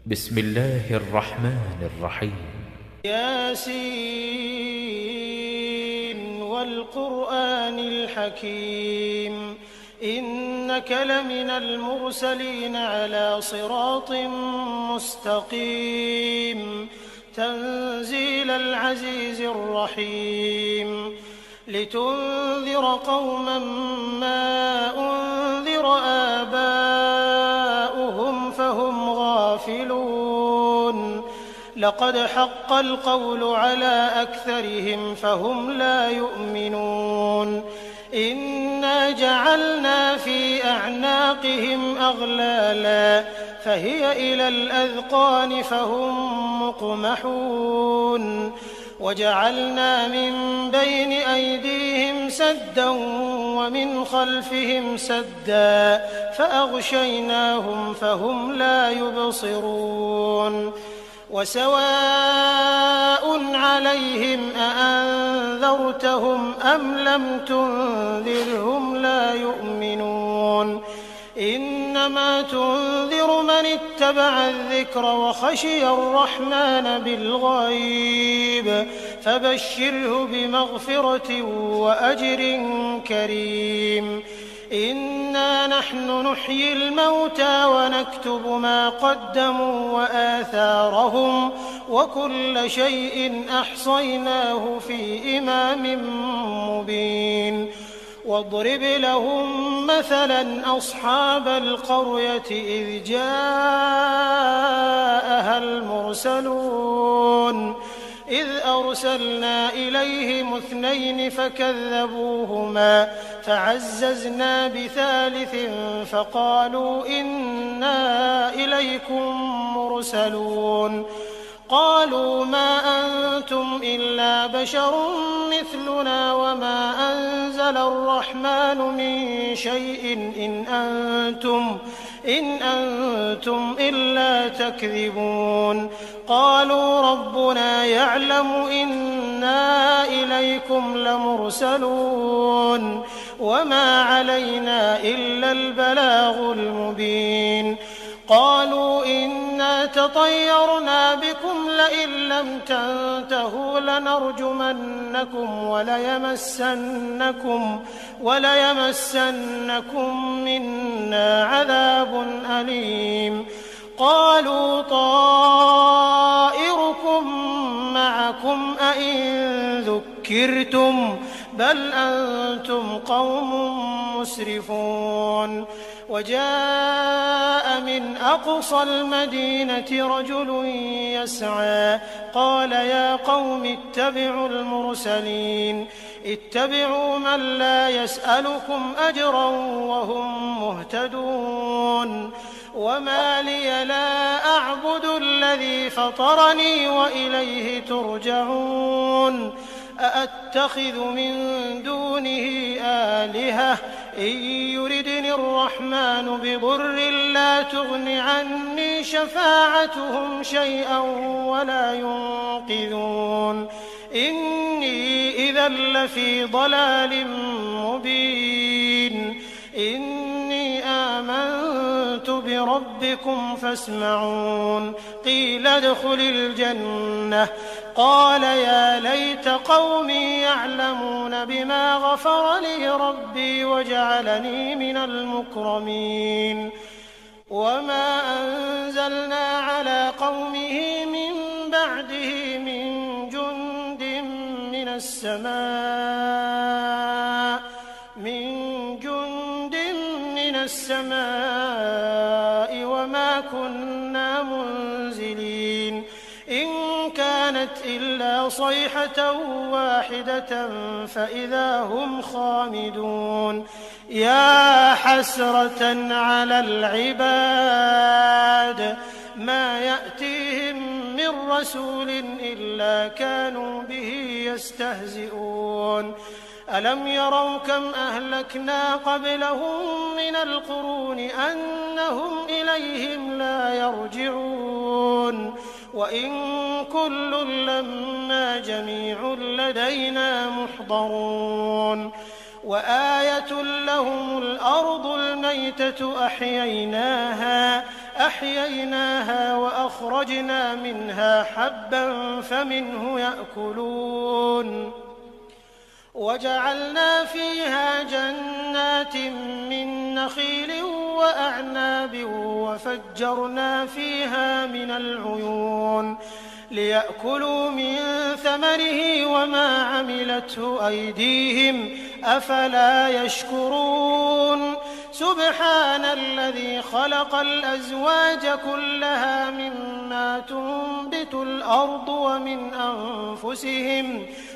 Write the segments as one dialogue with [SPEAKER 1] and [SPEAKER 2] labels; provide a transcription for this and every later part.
[SPEAKER 1] بسم الله الرحمن الرحيم.
[SPEAKER 2] ياسين والقرآن الحكيم إنك لمن المرسلين على صراط مستقيم تنزيل العزيز الرحيم لتنذر قوما ما أنذر آباؤهم فهم غافلون لقد حق القول على أكثرهم فهم لا يؤمنون إنا جعلنا في أعناقهم أغلالا فهي إلى الأذقان فهم مقمحون وجعلنا من بين أيديهم سدا ومن خلفهم سدا فأغشيناهم فهم لا يبصرون وسواء عليهم أأنذرتهم أم لم تنذرهم لا يؤمنون إنما تنذر من اتبع الذكر وخشي الرحمن بالغيب فبشره بمغفرة وأجر كريم إنا نحن نحيي الموتى ونكتب ما قدموا وآثارهم وكل شيء أحصيناه في إمام مبين واضرب لهم مثلا أصحاب القرية إذ جاءها المرسلون إذ أرسلنا إليهم 2 فكذبوهما فعززنا بثالث فقالوا إنا إليكم مرسلون قالوا ما أنتم إلا بشر مثلنا وما أنزل الرحمن من شيء إن أنتم إلا تكذبون قالوا ربنا يعلم إنا إليكم لمرسلون وما علينا إلا البلاغ المبين قالوا إنا تطيرنا بكم لئن لم تنتهوا لنرجمنكم وليمسنكم منا عذاب أليم قالوا طائركم معكم أئن ذكرتم بل أنتم قوم مسرفون وجاء من أقصى المدينة رجل يسعى قال يا قوم اتبعوا المرسلين اتبعوا من لا يسألكم أجرا وهم مهتدون وما لي لا أعبد الذي فطرني وإليه ترجعون أأتخذ من دونه آلهة إن يردني الرحمن بضر لا تغن عني شفاعتهم شيئا ولا ينقذون إني إذا لفي ضلال مبين إني آمنت بربكم فاسمعون قيل ادخل الجنة قال يا ليت قومي يعلمون بما غفر لي ربي وجعلني من المكرمين وما أنزلنا على قومه من بعده من جند من السماء وما كنا منزلين إن كانت إلا صيحة واحدة فإذا هم خامدون يا حسرة على العباد ما يأتيهم من رسول إلا كانوا به يستهزئون ألم يروا كم أهلكنا قبلهم من القرون أنهم إليهم لا يرجعون وإن كل لما جميع لدينا محضرون وآية لهم الأرض الميتة أحييناها فأخرجنا منها حبا فمنه يأكلون وجعلنا فيها جنات من نخيل وأعناب وفجرنا فيها من العيون ليأكلوا من ثمره وما عملته أيديهم أفلا يشكرون سبحان الذي خلق الأزواج كلها مما تنبت الأرض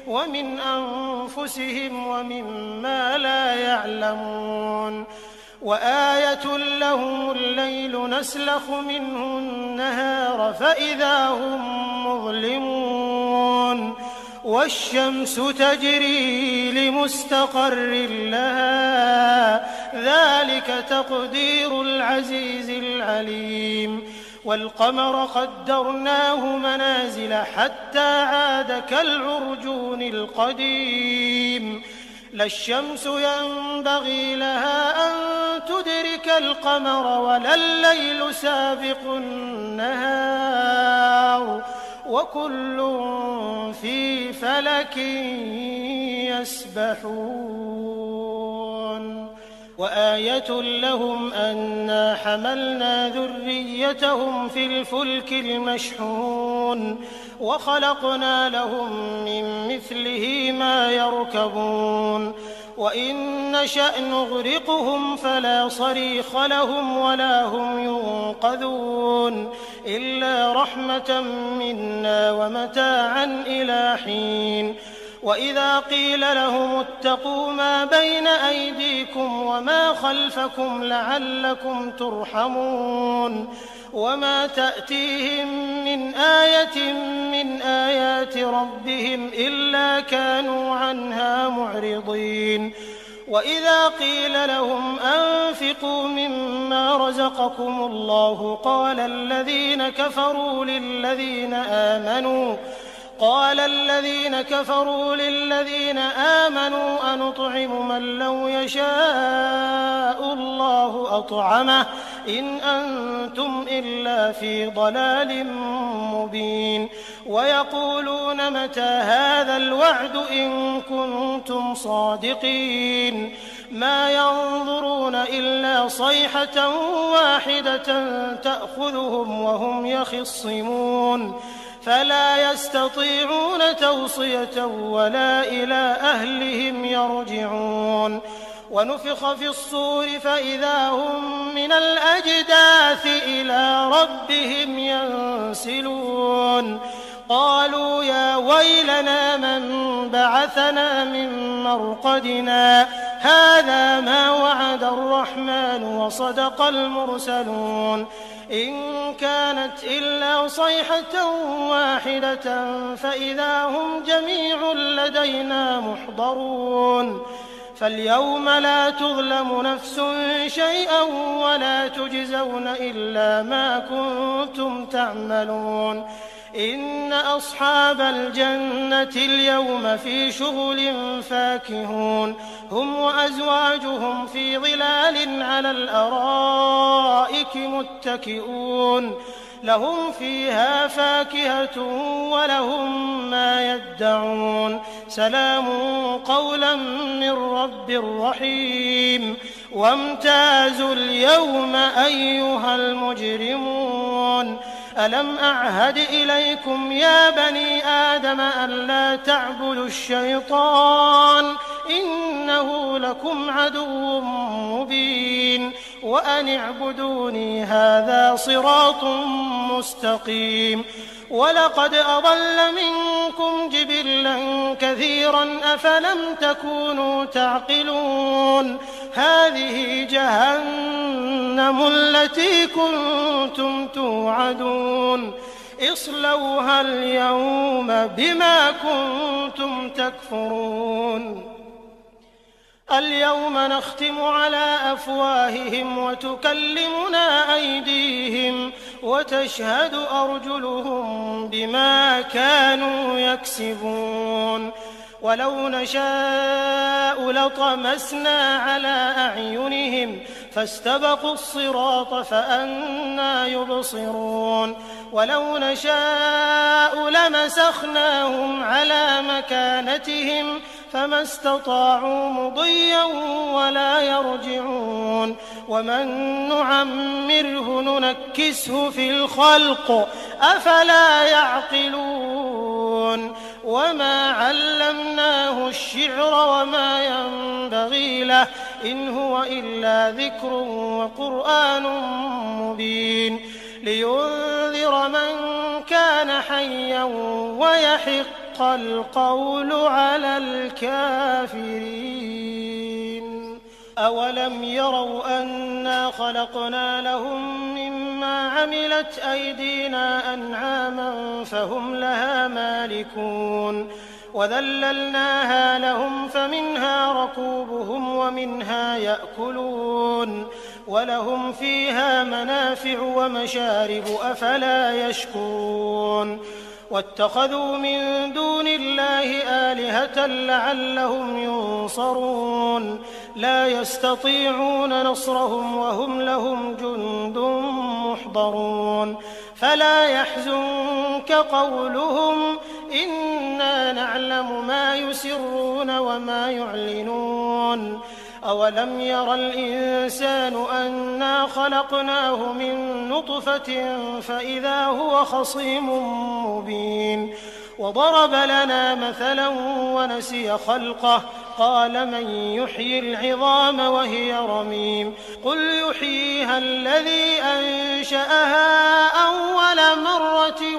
[SPEAKER 2] ومن أنفسهم ومما لا يعلمون وآية لهم الليل نسلخ منه النهار فإذا هم مظلمون والشمس تجري لمستقر لها ذلك تقدير العزيز العليم والقمر قدرناه منازل حتى عاد كالعرجون القديم لا الشمس ينبغي لها أن تدرك القمر ولا الليل سابق النهار وكل في فلك يسبحون وآية لهم أنا حملنا ذريتهم في الفلك المشحون وخلقنا لهم من مثله ما يركبون وإن نشأ نغرقهم فلا صريخ لهم ولا هم ينقذون إلا رحمة منا ومتاعا إلى حين وإذا قيل لهم اتقوا ما بين أيديكم وما خلفكم لعلكم ترحمون وما تأتيهم من آية من آيات ربهم إلا كانوا عنها معرضين وإذا قيل لهم أنفقوا مما رزقكم الله قال الذين كفروا للذين آمنوا أنطعم من لو يشاء الله أطعمه إن أنتم إلا في ضلال مبين ويقولون متى هذا الوعد إن كنتم صادقين ما ينظرون إلا صيحة واحدة تأخذهم وهم يخصمون فلا يستطيعون توصية ولا إلى أهلهم يرجعون ونفخ في الصور فإذا هم من الأجداث إلى ربهم ينسلون قالوا يا ويلنا من بعثنا من مرقدنا هذا ما وعد الرحمن وصدق المرسلون إن كانت إلا صيحة واحدة فإذا هم جميع لدينا محضرون فاليوم لا تظلم نفس شيئا ولا تجزون إلا ما كنتم تعملون إن أصحاب الجنة اليوم في شغل فاكهون هم وأزواجهم في ظلال على الأرائك متكئون لهم فيها فاكهة ولهم ما يدعون سلام قولا من رب رحيم وامتازوا اليوم أيها المجرمون ألم أعهد إليكم يا بني آدم ألا تعبدوا الشيطان إنه لكم عدو مبين وأن اعبدوني هذا صراط مستقيم ولقد أضل منكم جبلا كثيرا أفلم تكونوا تعقلون هذه جهنم التي كنتم توعدون اصلوها اليوم بما كنتم تكفرون اليوم نختم على أفواههم وتكلمنا أيديهم وتشهد أرجلهم بما كانوا يكسبون ولو نشاء لطمسنا على أعينهم فاستبقوا الصراط فأنى يبصرون ولو نشاء لمسخناهم على مكانتهم فما استطاعوا مضيا ولا يرجعون ومن نعمره ننكسه في الخلق أفلا يعقلون وما علمناه الشعر وما ينبغي له إن هو إلا ذكر وقرآن مبين لينذر من كان حيا ويحق القول على الكافرين أولم يروا أنا خلقنا لهم مما عملت أيدينا أنعاما فهم لها مالكون وذللناها لهم فمنها ركوبهم ومنها يأكلون ولهم فيها منافع ومشارب أفلا يشكرون واتخذوا من دون الله آلهة لعلهم ينصرون لا يستطيعون نصرهم وهم لهم جند محضرون فلا يحزنك قولهم إنا نعلم ما يسرون وما يعلنون أولم ير الإنسان أنا خلقناه من نطفة فإذا هو خصيم مبين وضرب لنا مثلا ونسي خلقه قال من يحيي العظام وهي رميم قل يحييها الذي أنشأها أول مرة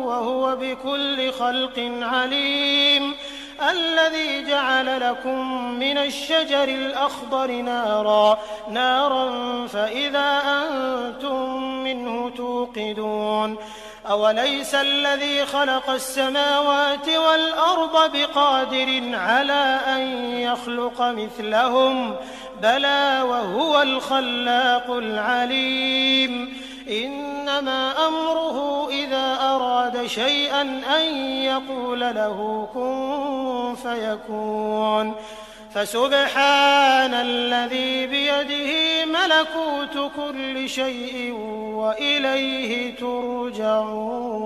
[SPEAKER 2] وهو بكل خلق عليم الذي جعل لكم من الشجر الأخضر نارا فإذا أنتم منه توقدون أوليس الذي خلق السماوات والأرض بقادر على أن يخلق مثلهم بلى وهو الخلاق العليم إنما أمره إذا أراد شيئا أن يقول له كن فيكون فسبحان الذي بيده ملكوت كل شيء وإليه ترجعون